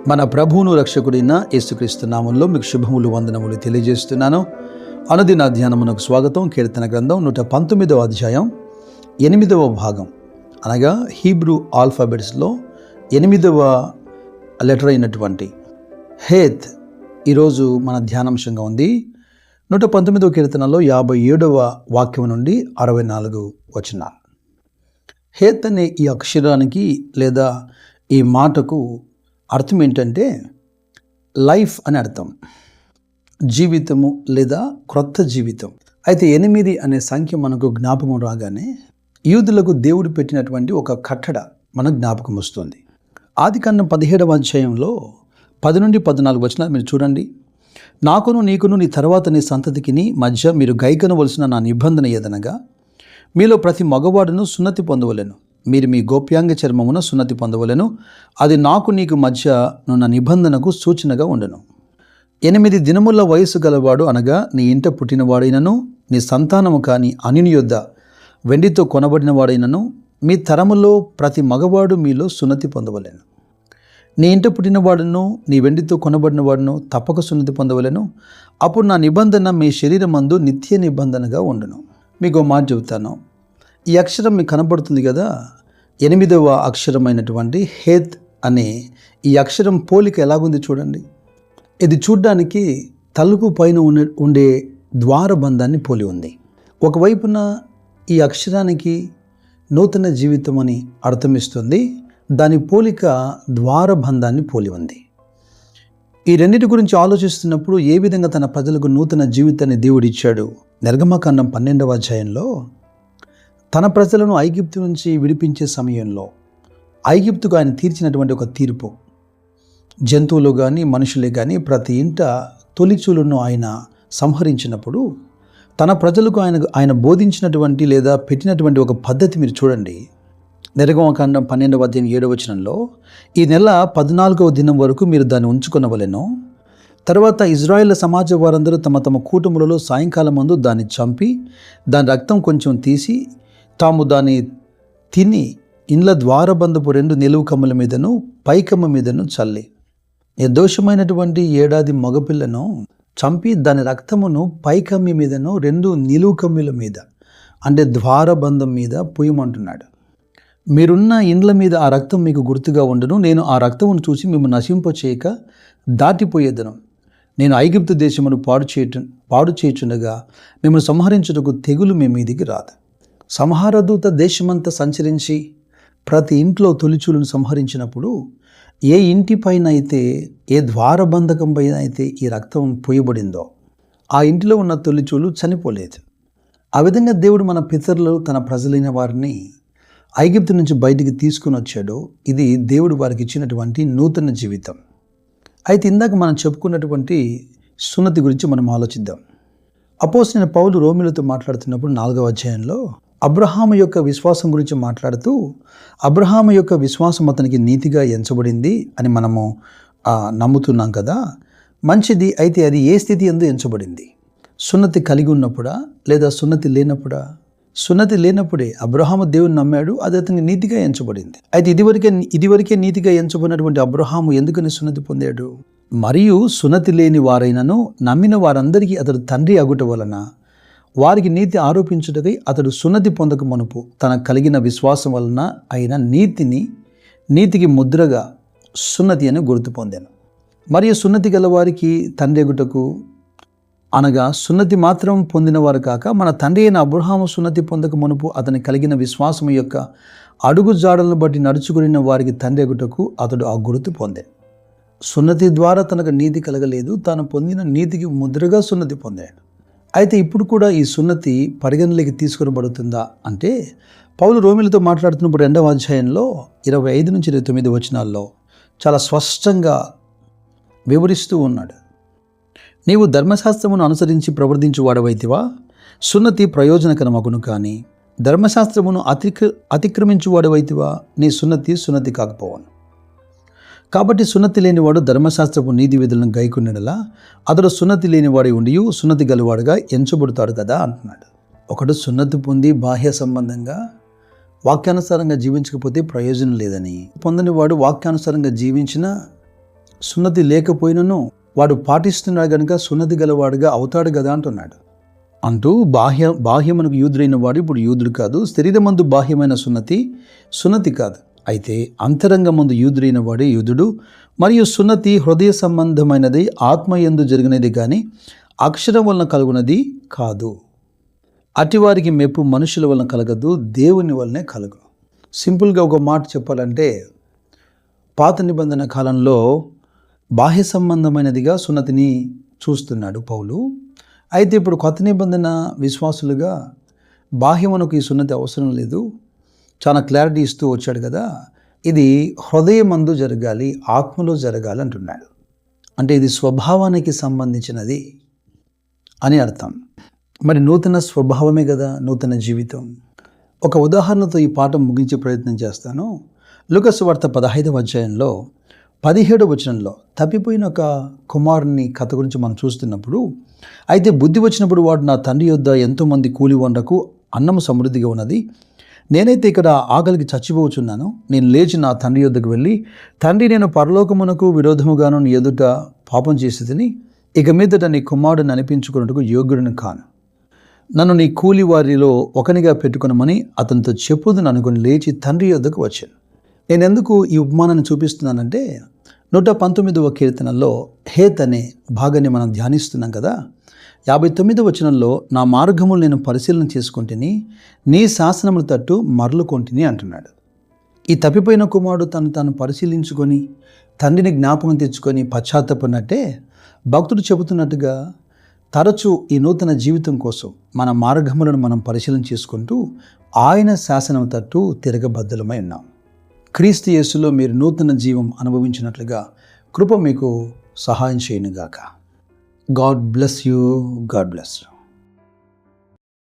మన ప్రభువును రక్షకుడైన యేసుక్రీస్తు నామంలో మీకు శుభములు వందనములు తెలియజేస్తున్నాను. అనుదిన ధ్యానమునకు స్వాగతం. కీర్తన గ్రంథం 119వ అధ్యాయం 8వ భాగం, అనగా హీబ్రూ ఆల్ఫాబెట్స్లో 8వ లెటర్ అయినటువంటి హేత్ ఈరోజు మన ధ్యానాంశంగా ఉంది. 119వ కీర్తనలో 57వ వాక్యం నుండి 64 వచనాలు. హేత్ అనే ఈ అక్షరానికి లేదా ఈ మాటకు అర్థం ఏంటంటే లైఫ్ అని అర్థం, జీవితము లేదా క్రొత్త జీవితం. అయితే 8 అనే సంఖ్య మనకు జ్ఞాపకం రాగానే యూదులకు దేవుడు పెట్టినటువంటి ఒక కట్టడ మనకు జ్ఞాపకం వస్తుంది. ఆదికాండం 17వ అధ్యాయంలో 10 నుండి 14 వచనాలు మీరు చూడండి. నాకును నీకును నీ తర్వాత నీ సంతతికి మధ్య మీరు గైకొనవలసిన నా నిబంధన ఏదనగా, మీలో ప్రతి మగవాడును సున్నతి పొందవలెను, మీరు మీ గోప్యాంగ చర్మమున సున్నతి పొందవలెను, అది నాకు నీకు మధ్య నున్న నిబంధనకు సూచనగా ఉండను. 8 దినముల వయసు గలవాడు, అనగా నీ ఇంట పుట్టినవాడైనను నీ సంతానము కాని అన్యుని యొద్ద వెండితో కొనబడిన వాడైనను మీ తరములో ప్రతి మగవాడు మీలో సున్నతి పొందవలెను. నీ ఇంట పుట్టినవాడును నీ వెండితో కొనబడిన వాడును తప్పక సున్నతి పొందవలెను, అప్పుడు నా నిబంధన మీ శరీరమందు నిత్య నిబంధనగా ఉండును. మీకు మాట చెబుతాను. ఈ అక్షరం మీకు కనబడుతుంది కదా, 8వ అక్షరమైనటువంటి హేత్ అనే ఈ అక్షరం పోలిక ఎలాగుంది చూడండి. ఇది చూడ్డానికి తలుపు పైన ఉండే ద్వారబంధాన్ని పోలి ఉంది. ఒకవైపున ఈ అక్షరానికి నూతన జీవితం అని అర్థమిస్తుంది, దాని పోలిక ద్వారబంధాన్ని పోలి ఉంది. ఈ రెండింటి గురించి ఆలోచిస్తున్నప్పుడు ఏ విధంగా తన ప్రజలకు నూతన జీవితాన్ని దేవుడు ఇచ్చాడు. నిర్గమకాండం 12వ అధ్యాయంలో తన ప్రజలను ఐగుప్తు నుంచి విడిపించే సమయంలో ఐగుప్తుకు ఆయన తీర్చినటువంటి ఒక తీర్పు, జంతువులు కానీ మనుషులే కానీ ప్రతి ఇంట తొలిచూలను ఆయన సంహరించినప్పుడు తన ప్రజలకు ఆయన బోధించినటువంటి లేదా పెట్టినటువంటి ఒక పద్ధతి మీరు చూడండి. నిర్గమకాండం 12వ అధ్యాయం 7వ వచనంలో, ఈ నెల 14వ దినం వరకు మీరు దాన్ని ఉంచుకొనవలెను, తర్వాత ఇజ్రాయేల్ సమాజ వారందరూ తమ తమ కూటములలో సాయంకాలం ముందు దాన్ని చంపి దాని రక్తం కొంచెం తీసి తాము దాన్ని తిని ఇండ్ల ద్వారబంధపు 2 నిలువు కమ్ముల మీదను పైకమ్మ మీదను చల్లి నిర్దోషమైనటువంటి 7 ఏడాది మగపిల్లను చంపి దాని రక్తమును పైకమ్మి మీదను 2 నిలువు కమ్ముల మీద, అంటే ద్వారబంధం మీద పూయమంటున్నాడు. మీరున్న ఇండ్ల మీద ఆ రక్తం మీకు గుర్తుగా ఉండును, నేను ఆ రక్తమును చూసి మేము నశింపచేయక దాటిపోయేదను. నేను ఐగుప్తు దేశమును పాడు చేయుచుండగా మిమ్మల్ని సంహరించుటకు తెగులు మీ మీదికి రాదు. సంహారదూత దేశమంతా సంచరించి ప్రతి ఇంట్లో తొలిచూలను సంహరించినప్పుడు ఏ ఇంటిపైన అయితే, ఏ ద్వారబంధకం పైన అయితే ఈ రక్తం పోయబడిందో ఆ ఇంటిలో ఉన్న తొలిచూలు చనిపోలేదు. ఆ విధంగా దేవుడు మన పితరులు తన ప్రజలైన వారిని ఐగుప్తు నుంచి బయటికి తీసుకుని వచ్చాడు. ఇది దేవుడు వారికి ఇచ్చినటువంటి నూతన జీవితం. అయితే ఇందాక మనం చెప్పుకున్నటువంటి సున్నతి గురించి మనం ఆలోచిద్దాం. అపోస్తలుడైన పౌలు రోమీయులతో మాట్లాడుతున్నప్పుడు 4వ అధ్యాయంలో అబ్రహాము యొక్క విశ్వాసం గురించి మాట్లాడుతూ, అబ్రహాము యొక్క విశ్వాసం అతనికి నీతిగా ఎంచబడింది అని మనము నమ్ముతున్నాం కదా. మంచిది. అయితే అది ఏ స్థితి యందు ఎంచబడింది? సున్నతి కలిగి ఉన్నప్పుడా లేదా సున్నతి లేనప్పుడా? సున్నతి లేనప్పుడే అబ్రహాము దేవుని నమ్మాడు, అది అతనికి నీతిగా ఎంచబడింది. అయితే ఇదివరకే నీతిగా ఎంచబడినటువంటి అబ్రహాము ఎందుకని సున్నతి పొందాడు? మరియు సున్నతి లేని వారైనను నమ్మిన వారందరికీ అతడు తండ్రి అగుట వలన వారికి నీతి ఆరోపించుటకై అతడు సున్నతి పొందక మునుపు తనకు కలిగిన విశ్వాసం వలన అయిన నీతికి ముద్రగా సున్నతి అని గుర్తు పొందాను. మరియు సున్నతి గల వారికి తండ్రి అగుటకు, అనగా సున్నతి మాత్రం పొందినవారు కాక మన తండ్రి అయిన అబ్రహాము సున్నతి పొందక మునుపు అతని కలిగిన విశ్వాసం యొక్క అడుగు జాడలను బట్టి నడుచుకున్న వారికి తండ్రి అగుటకు అతడు ఆ గుర్తు పొందాడు. సున్నతి ద్వారా తనకు నీతి కలగలేదు, తాను పొందిన నీతికి ముద్రగా సున్నతి పొందాడు. అయితే ఇప్పుడు కూడా ఈ సున్నతి పరిగణలోకి తీసుకునబడుతుందా అంటే, పౌలు రోమీయులతో మాట్లాడుతున్నప్పుడు 2వ అధ్యాయంలో 25 నుంచి 29 వచనాల్లో చాలా స్పష్టంగా వివరిస్తూ ఉన్నాడు. నీవు ధర్మశాస్త్రమును అనుసరించి ప్రవర్తించు వాడవైతివా? సున్నతి ప్రయోజనకరమగును, కానీ ధర్మశాస్త్రమును అతిక్రమించు వాడవైతివా? నీ సున్నతి కాకపోవను. కాబట్టి సున్నతి లేనివాడు ధర్మశాస్త్రపు నీతి విధులను గైకొన్నెడలా అతడు సున్నతి లేనివాడి ఉండి సున్నతి గలవాడుగా ఎంచబడతాడు కదా అంటున్నాడు. ఒకడు సున్నతి పొంది బాహ్య సంబంధంగా వాక్యానుసారంగా జీవించకపోతే ప్రయోజనం లేదని, పొందని వాడు వాక్యానుసారంగా జీవించిన సున్నతి లేకపోయినను వాడు పాటిస్తున్నాడు కనుక సున్నతి గలవాడుగా అవుతాడు కదా అంటున్నాడు. అంటూ బాహ్యమునకు యూదుడైన వాడు ఇప్పుడు యూదుడు కాదు. శరీరమందు బాహ్యమైన సున్నతి కాదు. అయితే అంతరంగమందు యూదుడైన వాడే యూదుడు. మరియు సున్నతి హృదయ సంబంధమైనది, ఆత్మయందు జరిగినది కానీ అక్షరం వలన కలుగునది కాదు. అటివారికి మెప్పు మనుషుల వలన కలగదు, దేవుని వలనే కలుగు. సింపుల్గా ఒక మాట చెప్పాలంటే, పాత నిబంధన కాలంలో బాహ్య సంబంధమైనదిగా సున్నతిని చూస్తున్నాడు పౌలు. అయితే ఇప్పుడు కొత్త నిబంధన విశ్వాసులుగా బాహ్యమునకు ఈ సున్నతి అవసరం లేదు, చాలా క్లారిటీ ఇస్తూ వచ్చాడు కదా. ఇది హృదయమందు జరగాలి, ఆత్మలో జరగాలి అంటున్నాడు. అంటే ఇది స్వభావానికి సంబంధించినది అని అర్థం. మరి నూతన స్వభావమే కదా నూతన జీవితం. ఒక ఉదాహరణతో ఈ పాఠం ముగించే ప్రయత్నం చేస్తాను. లూకా సువార్త 15వ అధ్యాయంలో 17వ వచనంలో తప్పిపోయిన ఒక కుమారుని కథ గురించి మనం చూస్తున్నప్పుడు, అయితే బుద్ధి వచ్చినప్పుడు వాడు నా తండ్రి యొద్ద ఎంతోమంది కూలి వండకు అన్నము సమృద్ధిగా ఉన్నది, నేనైతే ఇక్కడ ఆకలికి చచ్చిపోవచ్చున్నాను. నేను లేచి నా తండ్రి యొద్దకు వెళ్ళి, తండ్రి, నేను పరలోకమునకు విరోధముగాను నీ ఎదుట పాపం చేసి తిని ఇక మీదట నీ కుమారుడిని అనిపించుకున్నట్టుకు యోగ్యుడిని కాను. నన్ను నీ కూలి వారిలో ఒకనిగా పెట్టుకునమని అతనితో చెప్పుదని అనుకుని లేచి తండ్రి యొద్దకు వచ్చాను. నేను ఎందుకు ఈ ఉపమానాన్ని చూపిస్తున్నానంటే, 119వ కీర్తనలో హేత్ అనే భాగాన్ని మనం ధ్యానిస్తున్నాం కదా. 59వ వచనంలో నా మార్గములు నేను పరిశీలన చేసుకుంటుని, నీ శాసనముల తట్టు మరలుకొంటిని అంటున్నాడు. ఈ తప్పిపోయిన కుమారుడు తాను పరిశీలించుకొని తండ్రిని జ్ఞాపకం తెచ్చుకొని పశ్చాత్తపడినట్టే భక్తుడు చెబుతున్నట్టుగా తరచూ ఈ నూతన జీవితం కోసం మన మార్గములను మనం పరిశీలన చేసుకుంటూ ఆయన శాసనం తట్టు తిరగబద్ధులమై ఉన్నాం. క్రీస్తు యేసులో మీరు నూతన జీవం అనుభవించినట్లుగా కృప మీకు సహాయం చేయనుగాక. God bless you.